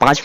5